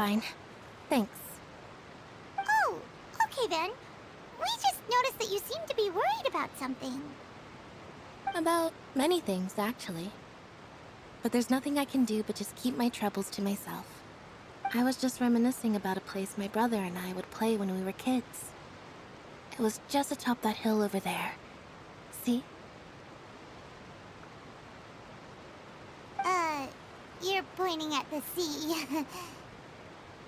fine. Thanks. Oh, okay then. We just noticed that you seem to be worried about something. About many things, actually. But there's nothing I can do but just keep my troubles to myself. I was just reminiscing about a place my brother and I would play when we were kids. It was just atop that hill over there. See? You're pointing at the sea.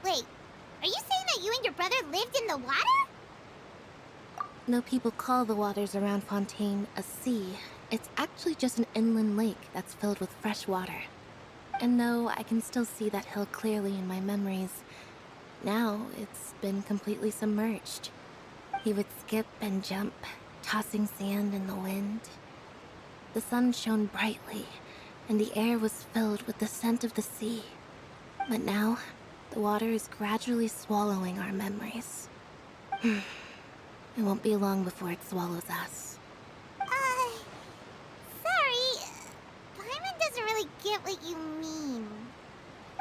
Wait, are you saying that you and your brother lived in the water? No, people call the waters around Fontейne a sea. It's actually just an inland lake that's filled with fresh water. And no, I can still see that hill clearly in my memories. Now, it's been completely submerged. He would skip and jump, tossing sand in the wind. The sun shone brightly, and the air was filled with the scent of the sea. But now, the water is gradually swallowing our memories. It won't be long before it swallows us. Sorry. Paimon doesn't really get what you mean.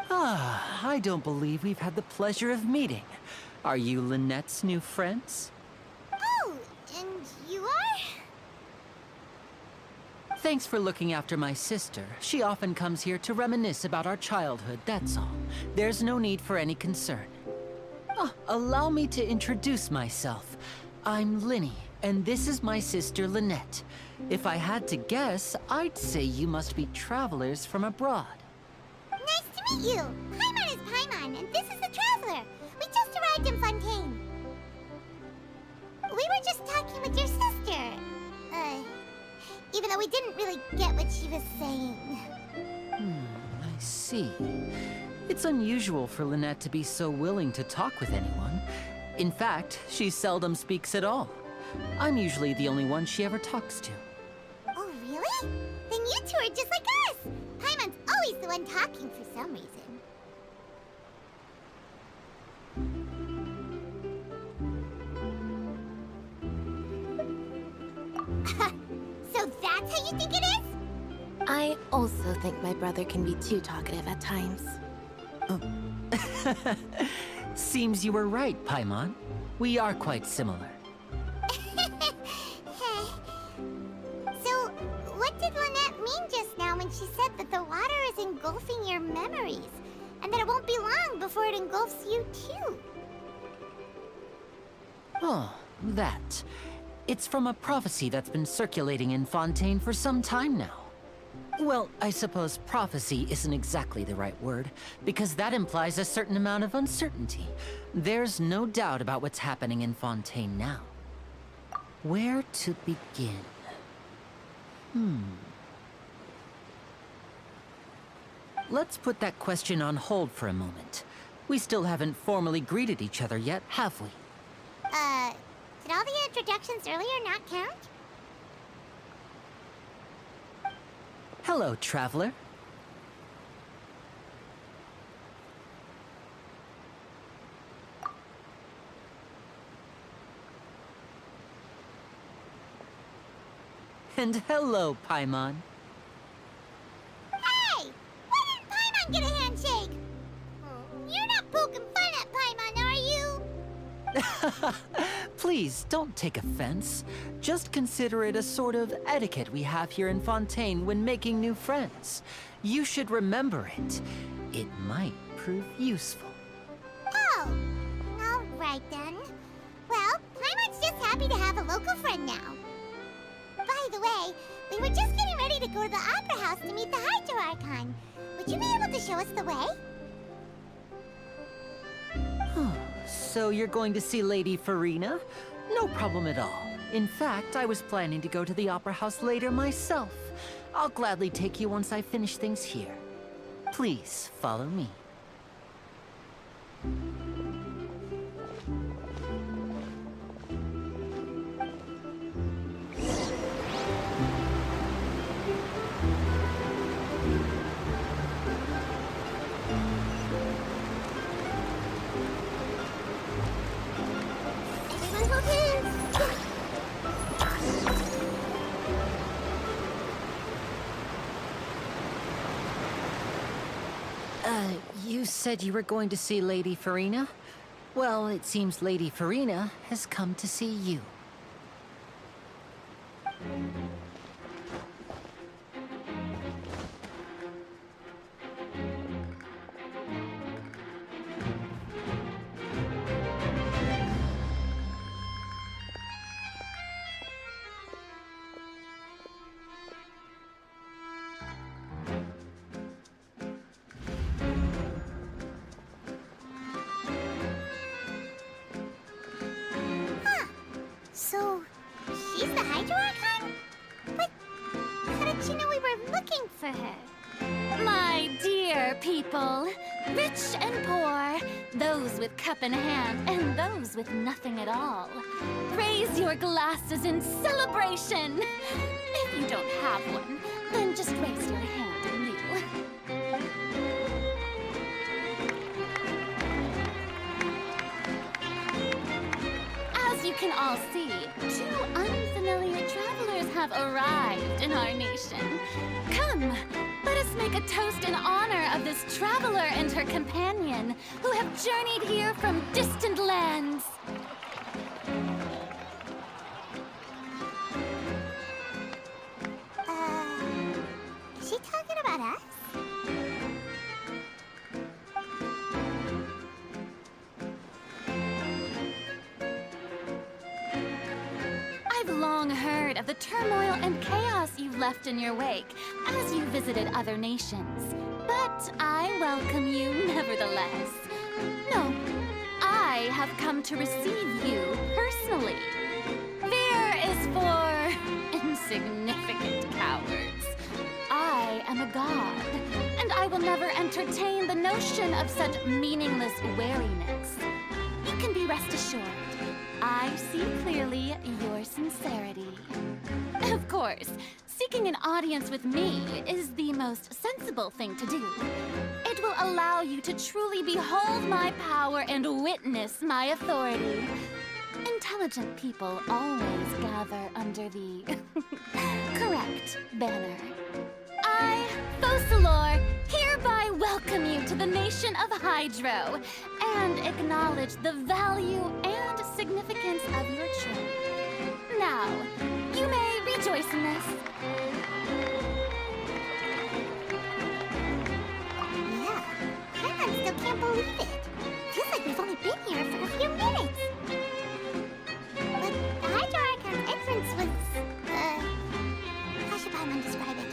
I don't believe we've had the pleasure of meeting. Are you Lynette's new friends? Oh, and you are? Thanks for looking after my sister. She often comes here to reminisce about our childhood, that's all. There's no need for any concern. Allow me to introduce myself. I'm Linny, and this is my sister Lynette. If I had to guess, I'd say you must be travelers from abroad. Nice to meet you. Paimon is Paimon, and this is the Traveler. We just arrived in Fontейne. We were just talking with your sister. Even though we didn't really get what she was saying. I see. It's unusual for Lynette to be so willing to talk with anyone. In fact, she seldom speaks at all. I'm usually the only one she ever talks to. Oh, really? Then you two are just like us! Paimon's always the one talking for some reason. So that's how you think it is? I also think my brother can be too talkative at times. Seems you were right, Paimon. We are quite similar. So, what did Lynette mean just now when she said that the water is engulfing your memories? And that it won't be long before it engulfs you too? Oh, that. It's from a prophecy that's been circulating in Fontейne for some time now. Well, I suppose prophecy isn't exactly the right word, because that implies a certain amount of uncertainty. There's no doubt about what's happening in Fontейne now. Where to begin? Let's put that question on hold for a moment. We still haven't formally greeted each other yet, have we? Did all the introductions earlier not count? Hello, traveler. And hello, Paimon. Hey! Why didn't Paimon get a handshake? You're not poking fun at Paimon, are you? Please, don't take offense. Just consider it a sort of etiquette we have here in Fontейne when making new friends. You should remember it. It might prove useful. Oh, all right then. Well, Paimon's just happy to have a local friend now. By the way, we were just getting ready to go to the Opera House to meet the Gidro Archont. Would you be able to show us the way? So you're going to see Lady Furina? No problem at all. In fact, I was planning to go to the Opera House later myself. I'll gladly take you once I finish things here. Please, follow me. Everyone hold hands! You said you were going to see Lady Furina? Well, it seems Lady Furina has come to see you. So, she's the Hydro Archon? But how did she know we were looking for her? My dear people, rich and poor, those with cup in hand and those with nothing at all, raise your glasses in celebration. If you don't have one, then just raise your hand in lieu. As you can all see, two unfamiliar travelers have arrived in our nation. Come, let us make a toast in honor of this traveler and her companion who have journeyed here from distant lands. Is she talking about us? I've long heard of the turmoil and chaos you've left in your wake as you visited other nations. But I welcome you nevertheless. No, I have come to receive you personally. Fear is for insignificant cowards. I am a god, and I will never entertain the notion of such meaningless wariness. You can be rest assured. I see clearly your sincerity. Of course, seeking an audience with me is the most sensible thing to do. It will allow you to truly behold my power and witness my authority. Intelligent people always gather under the correct banner. I, Focalorс, hereby welcome you to the nation of Hydro and acknowledge the value and significance of your trip. Now, you may rejoice in this. Yeah, Paimon still can't believe it. Feels like we've only been here for a few minutes. But the Hydro Archon's entrance was, how should Paimon describe it?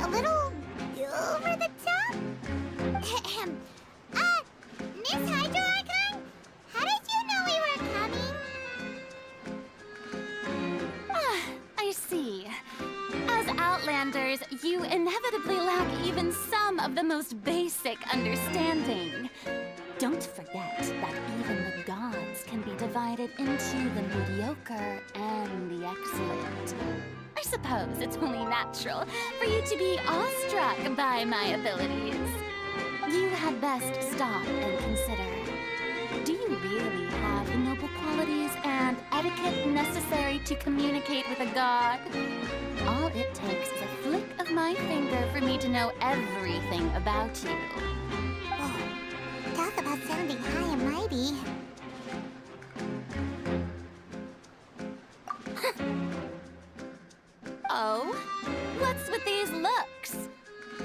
A little over the top? Miss Hydro Archon? How did you know we were coming? I see. As Outlanders, you inevitably lack even some of the most basic understanding. Don't forget that even the gods can be divided into the mediocre and the excellent. I suppose it's only natural for you to be awestruck by my abilities. You had best stop and consider. Do you really have the noble qualities and etiquette necessary to communicate with a god? All it takes is a flick of my finger for me to know everything about you. Oh, talk about sounding high and mighty. Oh? What's with these looks?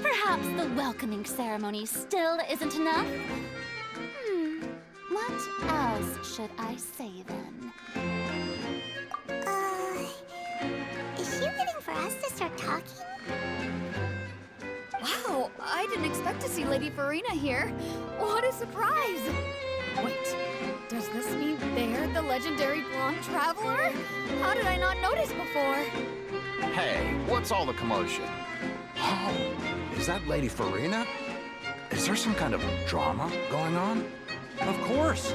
Perhaps the welcoming ceremony still isn't enough? What else should I say then? Is she waiting for us to start talking? Wow, I didn't expect to see Lady Furina here. What a surprise! Wait, does this mean they're the legendary blonde traveler? How did I not notice before? Hey, what's all the commotion? Oh, is that Lady Furina? Is there some kind of drama going on? Of course.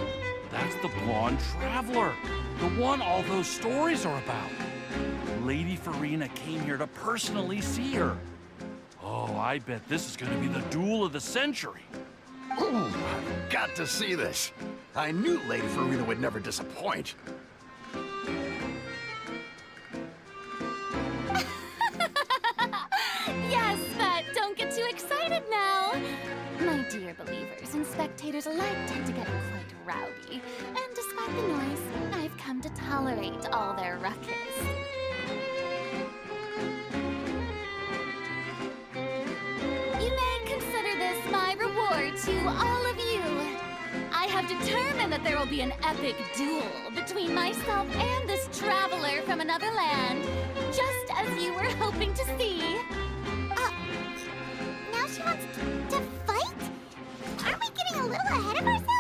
That's the blonde traveler. The one all those stories are about. Lady Furina came here to personally see her. Oh, I bet this is going to be the duel of the century. Ooh, I've got to see this. I knew Lady Furina would never disappoint. Yes, but don't get too excited now. My dear believers and spectators alike tend to get quite rowdy, and despite the noise, I've come to tolerate all their ruckus. You may consider this my reward to all of you. I have determined that there will be an epic duel between myself and this traveler from another land, just as you were hoping to see. Now she wants to fight? Aren't we getting a little ahead of ourselves?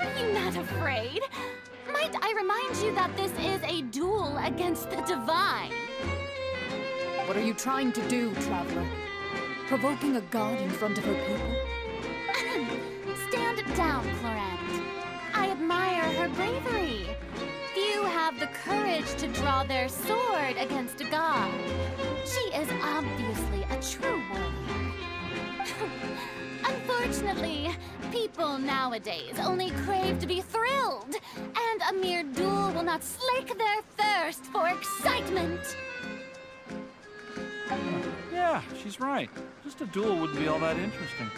Are you not afraid? Might I remind you that this is a duel against the divine? What are you trying to do, traveler? Provoking a god in front of her people? Stand down, Florent. I admire her bravery. Few have the courage to draw their sword against a god. She is obviously a true warrior. Unfortunately, people nowadays only crave to be thrilled, and a mere duel will not slake their thirst for excitement. Yeah, she's right. Just a duel wouldn't be all that interesting.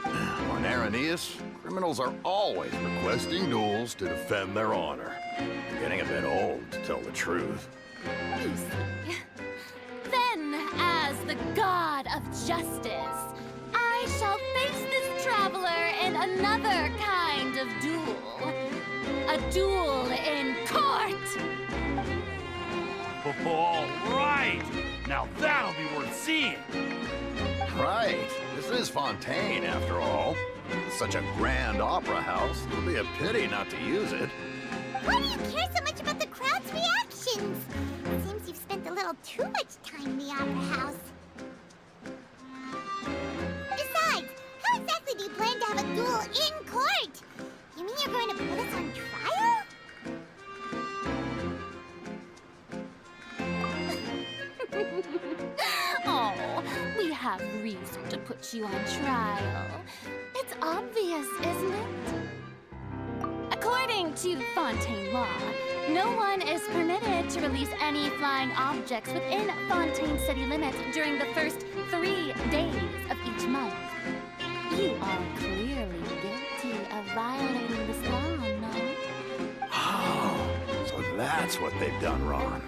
On Arrhenius, criminals are always requesting duels to defend their honor. Getting a bit old, to tell the truth. You see. Then, as the god of justice, I shall face this traveler in another kind of duel. A duel in court! All right! Now that'll be worth seeing! Right. This is Fontейne, after all. Such a grand opera house. It would be a pity not to use it. Why do you care so much about the crowd's reactions? It seems you've spent a little too much time in the opera house. Besides, how exactly do you plan to have a duel in court? You mean you're going to put us on trial? Oh, we have reason to put you on trial. It's obvious, isn't it? According to Fontaine law, no one is permitted to release any flying objects within Fontaine city limits during the first 3 days of each month. You are clearly guilty of violating this law, no? Oh, so that's what they've done wrong.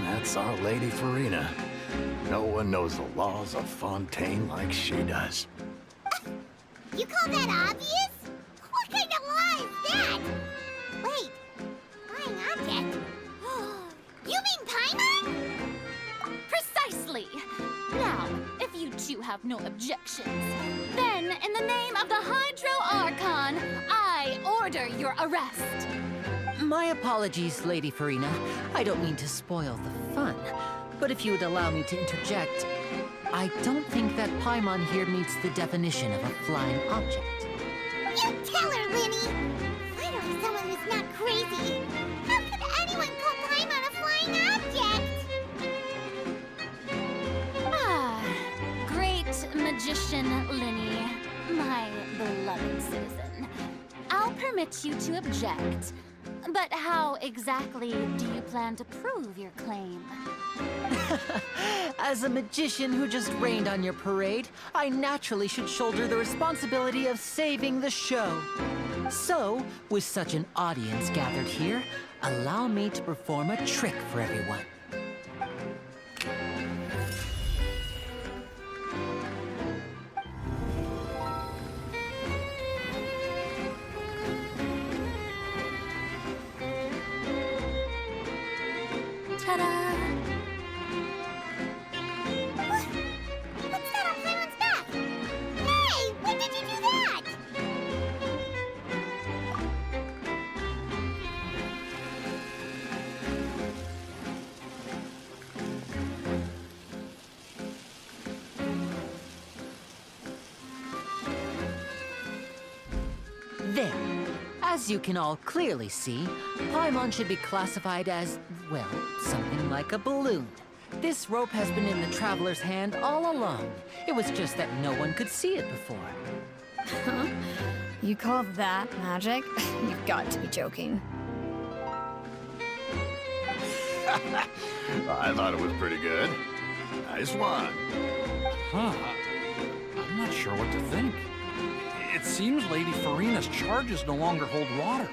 That's our Lady Furina. No one knows the laws of Fontaine like she does. You call that obvious? What kind of law is that? Wait, flying object? You mean Paimon? Precisely! Now, if you two have no objections, then in the name of the Hydro Archon, I order your arrest. My apologies, Lady Furina. I don't mean to spoil the fun. But if you would allow me to interject, I don't think that Paimon here meets the definition of a flying object. You tell her, Linny! Finally someone who's not crazy. How could anyone call Paimon a flying object? Ah, great magician Linny, my beloved citizen. I'll permit you to object. But how exactly do you plan to prove your claim? As a magician who just rained on your parade, I naturally should shoulder the responsibility of saving the show. So, with such an audience gathered here, allow me to perform a trick for everyone. Ta-da! What's that on Paimon's back? Hey, when did you do that? There. As you can all clearly see, Paimon should be classified as, well, something like a balloon. This rope has been in the traveler's hand all along. It was just that no one could see it before. Huh? You call that magic? You've got to be joking. I thought it was pretty good. Nice one. Huh. I'm not sure what to think. It seems Lady Furina's charges no longer hold water.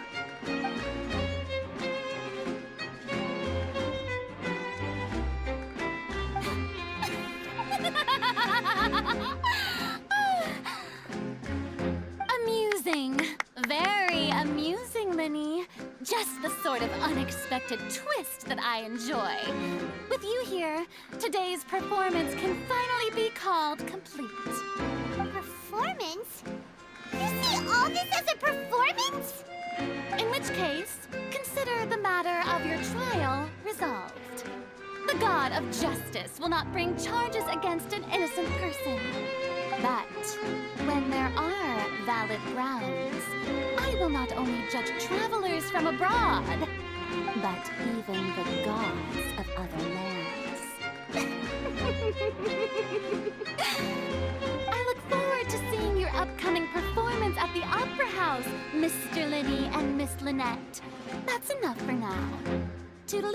Amusing. Very amusing, Linny. Just the sort of unexpected twist that I enjoy. With you here, today's performance can finally be called complete. Performance? You see all this as a performance? In which case, consider the matter of your trial resolved. The god of justice will not bring charges against an innocent person. But when there are valid grounds, I will not only judge travelers from abroad, but even the gods of other lands. I look forward to seeing your upcoming performance at the Opera House, Mr. Linny and Miss Lynette. That's enough for now. Toodaloo!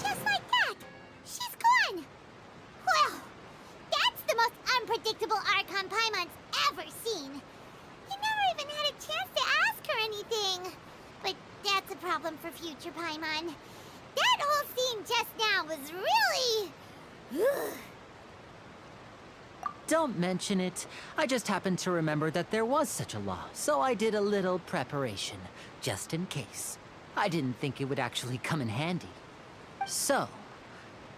Just like that, she's gone. Well, that's the most unpredictable Archon Paimon's ever seen. You never even had a chance to ask her anything. But that's a problem for future Paimon. That whole scene just now was really... Don't mention it. I just happened to remember that there was such a law, so I did a little preparation, just in case. I didn't think it would actually come in handy. So,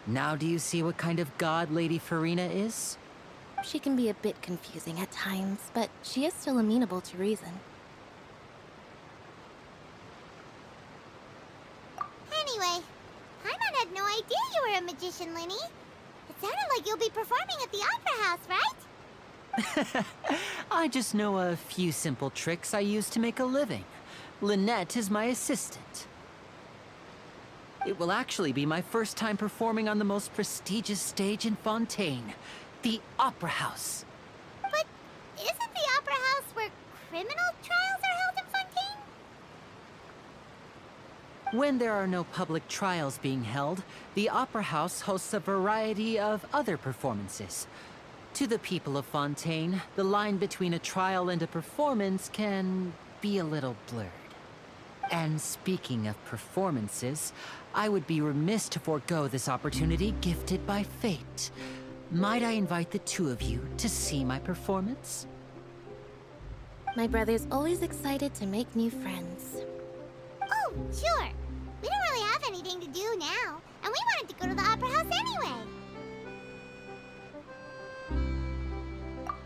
now do you see what kind of god Lady Furina is? She can be a bit confusing at times, but she is still amenable to reason. Anyway, Paimon had no idea you were a magician, Linny. It sounded like you'll be performing at the Opera House, right? I just know a few simple tricks I use to make a living. Lynette is my assistant. It will actually be my first time performing on the most prestigious stage in Fontейне, the Opera House. But isn't the Opera House where criminal trials are held in Fontaine? When there are no public trials being held, the Opera House hosts a variety of other performances. To the people of Fonтейне, the line between a trial and a performance can be a little blurred. And speaking of performances, I would be remiss to forego this opportunity gifted by fate. Might I invite the two of you to see my performance? My brother's always excited to make new friends. Oh, sure. We don't really have anything to do now, and we wanted to go to the Opera House anyway.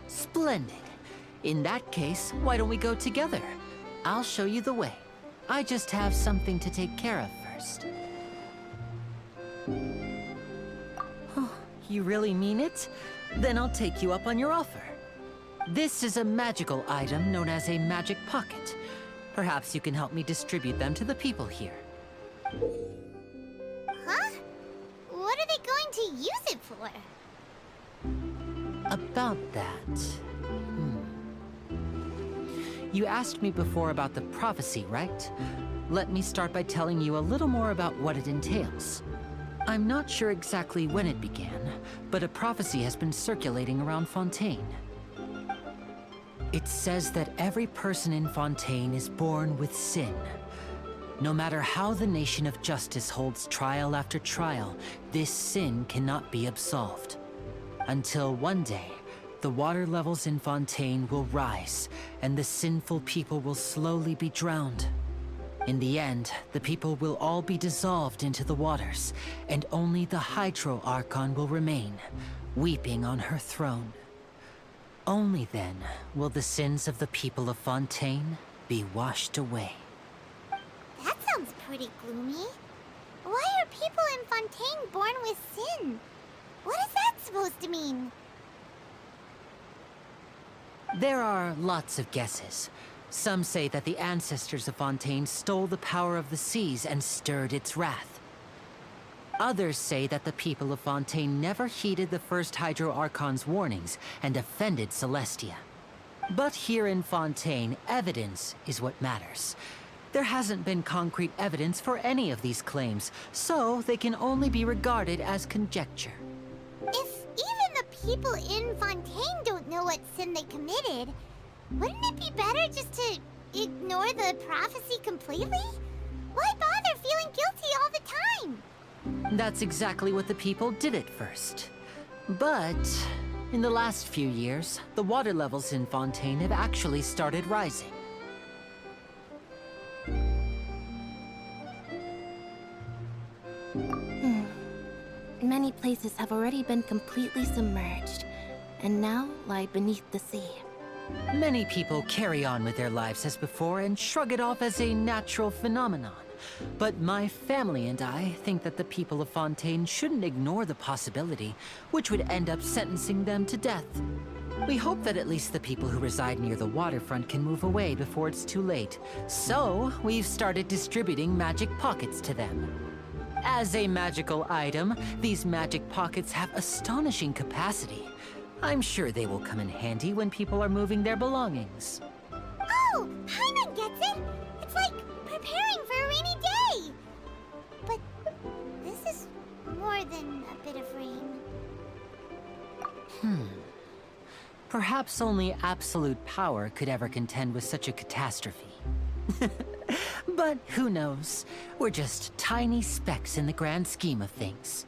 Splendid. In that case, why don't we go together? I'll show you the way. I just have something to take care of first. Oh, you really mean it? Then I'll take you up on your offer. This is a magical item known as a magic pocket. Perhaps you can help me distribute them to the people here. Huh? What are they going to use it for? About that... You asked me before about the prophecy, right? Let me start by telling you a little more about what it entails. I'm not sure exactly when it began, but a prophecy has been circulating around Fonтейне. It says that every person in Fonтейне is born with sin. No matter how the nation of justice holds trial after trial, this sin cannot be absolved. Until one day, the water levels in Fonтейне will rise, and the sinful people will slowly be drowned. In the end, the people will all be dissolved into the waters, and only the Hydro Archon will remain, weeping on her throne. Only then will the sins of the people of Fonтейне be washed away. That sounds pretty gloomy. Why are people in Fontейne born with sin? What is that supposed to mean? There are lots of guesses. Some say that the ancestors of Fontейne stole the power of the seas and stirred its wrath. Others say that the people of Fontейne never heeded the first Gidro Archon's warnings and offended Celestia. But here in Fontейne, evidence is what matters. There hasn't been concrete evidence for any of these claims, so they can only be regarded as conjecture. If even the people in Fontейne don't know what sin they committed, wouldn't it be better just to ignore the prophecy completely? Why bother feeling guilty all the time? That's exactly what the people did at first. But in the last few years, the water levels in Fontейne have actually started rising. Many places have already been completely submerged, and now lie beneath the sea. Many people carry on with their lives as before and shrug it off as a natural phenomenon. But my family and I think that the people of Fontейne shouldn't ignore the possibility, which would end up sentencing them to death. We hope that at least the people who reside near the waterfront can move away before it's too late. So, we've started distributing magic pockets to them. As a magical item, these magic pockets have astonishing capacity. I'm sure they will come in handy when people are moving their belongings. Oh, Paimon gets it! It's like preparing for a rainy day! But this is more than a bit of rain. Perhaps only absolute power could ever contend with such a catastrophe. But who knows? We're just tiny specks in the grand scheme of things.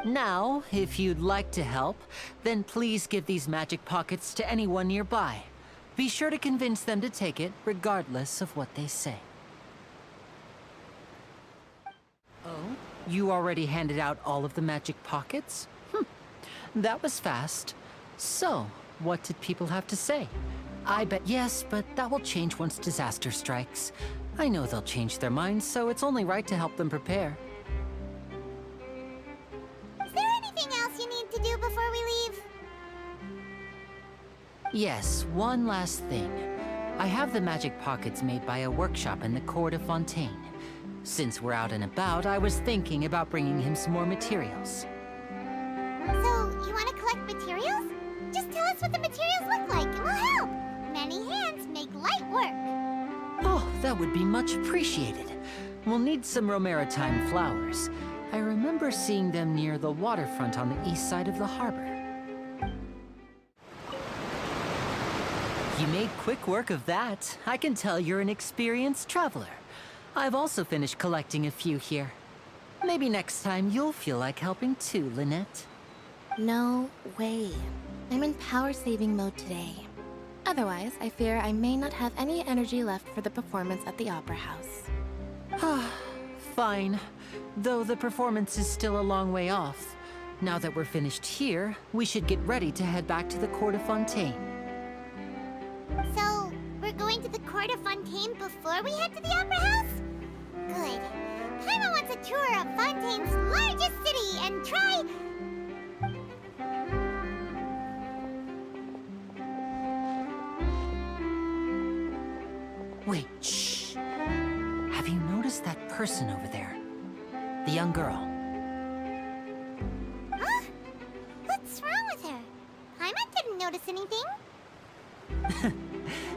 Now, if you'd like to help, then please give these magic pockets to anyone nearby. Be sure to convince them to take it, regardless of what they say. Oh? You already handed out all of the magic pockets? That was fast. So, what did people have to say? I bet yes, but that will change once disaster strikes. I know they'll change their minds, so it's only right to help them prepare. Is there anything else you need to do before we leave? Yes, one last thing. I have the magic pockets made by a workshop in the court of Fontейne. Since we're out and about, I was thinking about bringing him some more materials. So, you want to collect materials? Just tell us what the materials look like and we'll help! Many hands make light work. Oh, that would be much appreciated. We'll need some Romaritime flowers. I remember seeing them near the waterfront on the east side of the harbor. You made quick work of that. I can tell you're an experienced traveler. I've also finished collecting a few here. Maybe next time you'll feel like helping too, Lynette. No way. I'm in power-saving mode today. Otherwise, I fear I may not have any energy left for the performance at the Opera House. Fine. Though the performance is still a long way off. Now that we're finished here, we should get ready to head back to the court of Fontейne. So, we're going to the court of Fontейne before we head to the Opera House? Good. Paimon wants a tour of Fontaine's largest city and try... Wait, shh. Have you noticed that person over there? The young girl. Huh? What's wrong with her? Paimon didn't notice anything.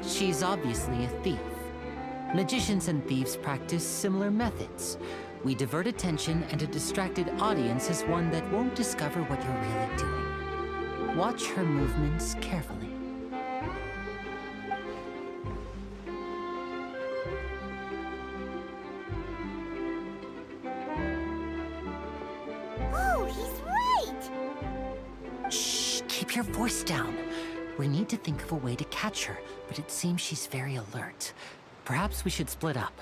She's obviously a thief. Magicians and thieves practice similar methods. We divert attention, and a distracted audience is one that won't discover what you're really doing. Watch her movements carefully. Oh, he's right! Shh, keep your voice down. We need to think of a way to catch her, but it seems she's very alert. Perhaps we should split up.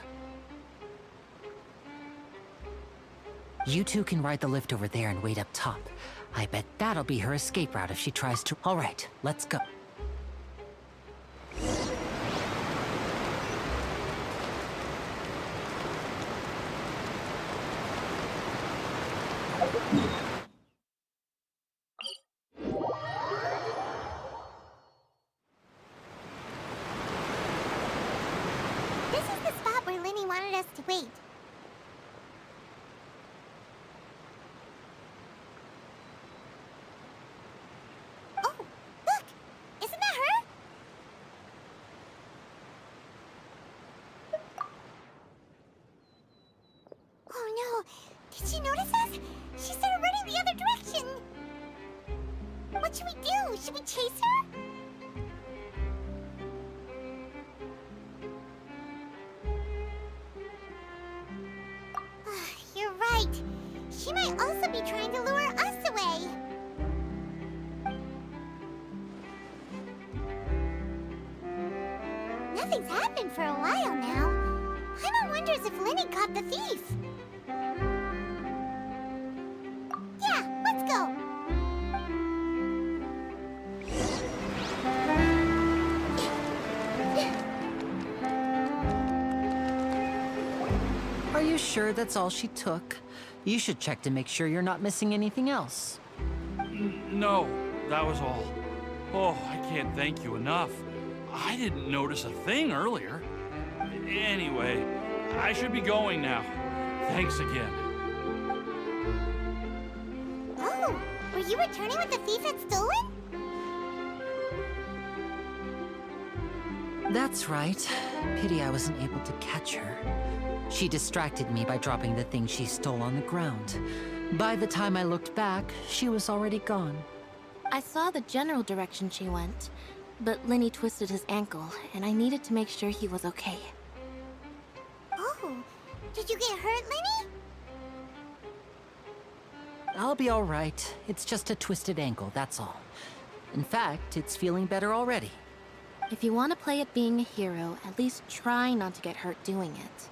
You two can ride the lift over there and wait up top. I bet that'll be her escape route if she tries to... All right, let's go. wait. Oh, look! Isn't that her? Oh no! Did she notice us? She started running the other direction! What should we do? Should we chase her? You're right. She might also be trying to lure us away. Nothing's happened for a while now. Paimon wonders if Lenny caught the thief. Yeah, let's go. Are you sure that's all she took? You should check to make sure you're not missing anything else. No, that was all. Oh, I can't thank you enough. I didn't notice a thing earlier. Anyway, I should be going now. Thanks again. Oh, were you returning what the thief had stolen? That's right. Pity I wasn't able to catch her. She distracted me by dropping the thing she stole on the ground. By the time I looked back, she was already gone. I saw the general direction she went, but Lenny twisted his ankle, and I needed to make sure he was okay. Oh, did you get hurt, Lenny? I'll be all right. It's just a twisted ankle, that's all. In fact, it's feeling better already. If you want to play at being a hero, at least try not to get hurt doing it.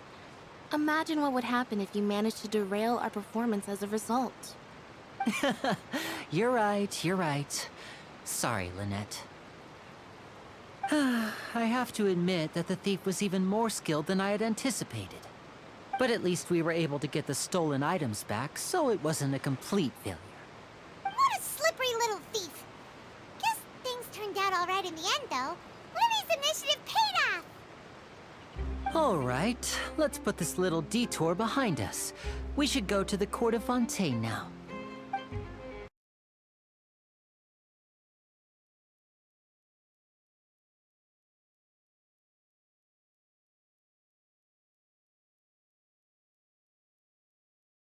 Imagine what would happen if you managed to derail our performance as a result. You're right, you're right. Sorry, Lynette. I have to admit that the thief was even more skilled than I had anticipated. But at least we were able to get the stolen items back, so it wasn't a complete failure. What a slippery little thief. Guess things turned out all right in the end, though. Lenny's initiative paid off. All right, let's put this little detour behind us. We should go to the court of Fontaine now.